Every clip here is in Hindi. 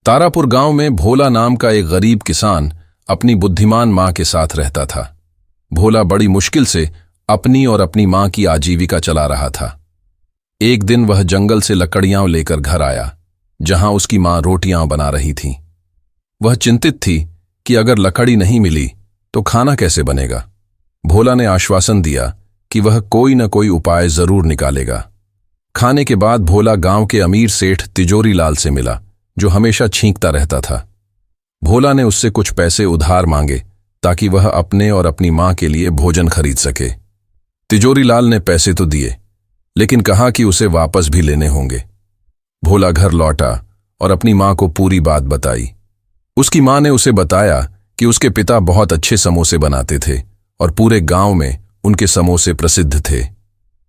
तारापुर गांव में भोला नाम का एक गरीब किसान अपनी बुद्धिमान मां के साथ रहता था। भोला बड़ी मुश्किल से अपनी और अपनी मां की आजीविका चला रहा था। एक दिन वह जंगल से लकड़ियां लेकर घर आया, जहां उसकी मां रोटियां बना रही थी। वह चिंतित थी कि अगर लकड़ी नहीं मिली तो खाना कैसे बनेगा। भोला ने आश्वासन दिया कि वह कोई न कोई उपाय जरूर निकालेगा। खाने के बाद भोला गांव के अमीर सेठ तिजोरी लाल से मिला, जो हमेशा छींकता रहता था। भोला ने उससे कुछ पैसे उधार मांगे ताकि वह अपने और अपनी मां के लिए भोजन खरीद सके। तिजोरी लाल ने पैसे तो दिए, लेकिन कहा कि उसे वापस भी लेने होंगे। भोला घर लौटा और अपनी मां को पूरी बात बताई। उसकी मां ने उसे बताया कि उसके पिता बहुत अच्छे समोसे बनाते थे और पूरे गांव में उनके समोसे प्रसिद्ध थे।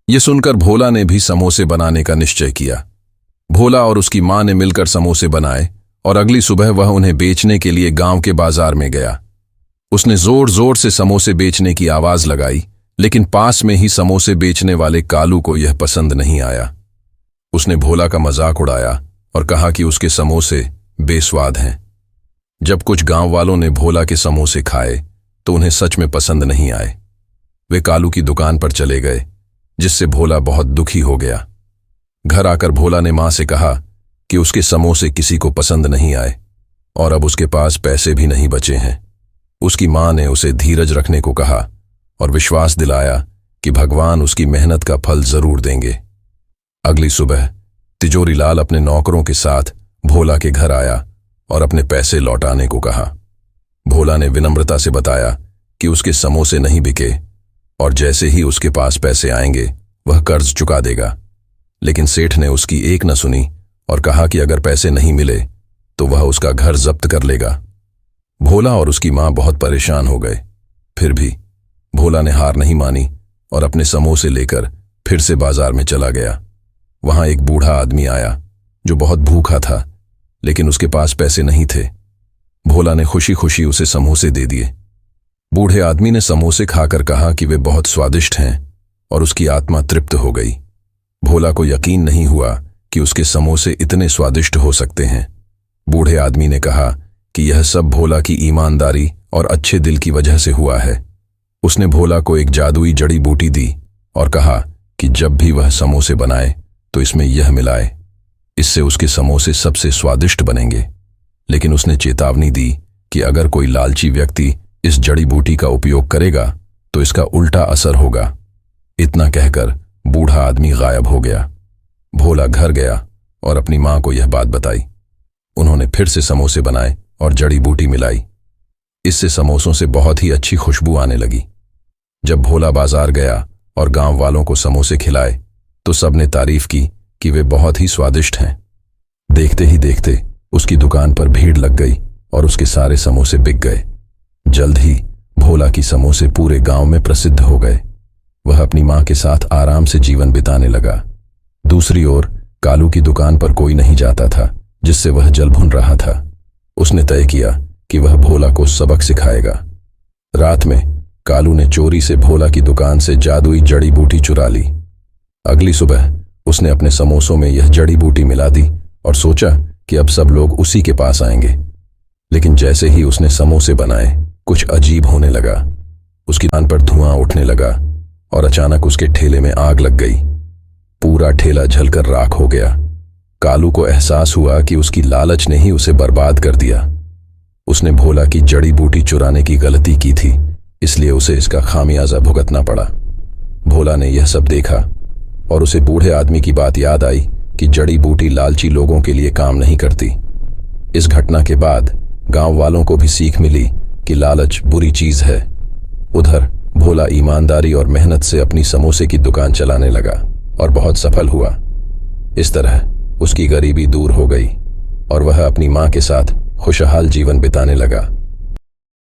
ये सुनकर भोला ने भी समोसे बनाने का निश्चय किया। भोला और उसकी मां ने मिलकर समोसे बनाए और अगली सुबह वह उन्हें बेचने के लिए गांव के बाजार में गया। उसने जोर जोर से समोसे बेचने की आवाज लगाई, लेकिन पास में ही समोसे बेचने वाले कालू को यह पसंद नहीं आया। उसने भोला का मजाक उड़ाया और कहा कि उसके समोसे बेस्वाद हैं। जब कुछ गांव वालों ने भोला के समोसे खाए तो उन्हें सच में पसंद नहीं आए। वे कालू की दुकान पर चले गए, जिससे भोला बहुत दुखी हो गया। घर आकर भोला ने मां से कहा कि उसके समोसे किसी को पसंद नहीं आए और अब उसके पास पैसे भी नहीं बचे हैं। उसकी मां ने उसे धीरज रखने को कहा और विश्वास दिलाया कि भगवान उसकी मेहनत का फल जरूर देंगे। अगली सुबह तिजोरी लाल अपने नौकरों के साथ भोला के घर आया और अपने पैसे लौटाने को कहा। भोला ने विनम्रता से बताया कि उसके समोसे नहीं बिके और जैसे ही उसके पास पैसे आएंगे वह कर्ज चुका देगा। लेकिन सेठ ने उसकी एक न सुनी और कहा कि अगर पैसे नहीं मिले तो वह उसका घर जब्त कर लेगा। भोला और उसकी मां बहुत परेशान हो गए। फिर भी भोला ने हार नहीं मानी और अपने समोसे लेकर फिर से बाजार में चला गया। वहां एक बूढ़ा आदमी आया जो बहुत भूखा था, लेकिन उसके पास पैसे नहीं थे। भोला ने खुशी खुशी उसे समोसे दे दिए। बूढ़े आदमी ने समोसे खाकर कहा कि वे बहुत स्वादिष्ट हैं और उसकी आत्मा तृप्त हो गई। भोला को यकीन नहीं हुआ कि उसके समोसे इतने स्वादिष्ट हो सकते हैं। बूढ़े आदमी ने कहा कि यह सब भोला की ईमानदारी और अच्छे दिल की वजह से हुआ है। उसने भोला को एक जादुई जड़ी बूटी दी और कहा कि जब भी वह समोसे बनाए तो इसमें यह मिलाए, इससे उसके समोसे सबसे स्वादिष्ट बनेंगे। लेकिन उसने चेतावनी दी कि अगर कोई लालची व्यक्ति इस जड़ी बूटी का उपयोग करेगा तो इसका उल्टा असर होगा। इतना कहकर बूढ़ा आदमी गायब हो गया। भोला घर गया और अपनी मां को यह बात बताई। उन्होंने फिर से समोसे बनाए और जड़ी बूटी मिलाई। इससे समोसों से बहुत ही अच्छी खुशबू आने लगी। जब भोला बाजार गया और गांव वालों को समोसे खिलाए तो सबने तारीफ की कि वे बहुत ही स्वादिष्ट हैं। देखते ही देखते उसकी दुकान पर भीड़ लग गई और उसके सारे समोसे बिक गए। जल्द ही भोला की समोसे पूरे गांव में प्रसिद्ध हो गए। वह अपनी मां के साथ आराम से जीवन बिताने लगा। दूसरी ओर कालू की दुकान पर कोई नहीं जाता था, जिससे वह जल भुन रहा था। उसने तय किया कि वह भोला को सबक सिखाएगा। रात में कालू ने चोरी से भोला की दुकान से जादुई जड़ी बूटी चुरा ली। अगली सुबह उसने अपने समोसों में यह जड़ी बूटी मिला दी और सोचा कि अब सब लोग उसी के पास आएंगे। लेकिन जैसे ही उसने समोसे बनाए, कुछ अजीब होने लगा। उसकी दुकान पर धुआं उठने लगा और अचानक उसके ठेले में आग लग गई। पूरा ठेला जलकर राख हो गया। कालू को एहसास हुआ कि उसकी लालच ने ही उसे बर्बाद कर दिया। उसने भोला की जड़ी बूटी चुराने की गलती की थी, इसलिए उसे इसका खामियाजा भुगतना पड़ा। भोला ने यह सब देखा और उसे बूढ़े आदमी की बात याद आई कि जड़ी बूटी लालची लोगों के लिए काम नहीं करती। इस घटना के बाद गांव वालों को भी सीख मिली कि लालच बुरी चीज है। उधर भोला ईमानदारी और मेहनत से अपनी समोसे की दुकान चलाने लगा और बहुत सफल हुआ। इस तरह उसकी गरीबी दूर हो गई और वह अपनी मां के साथ खुशहाल जीवन बिताने लगा।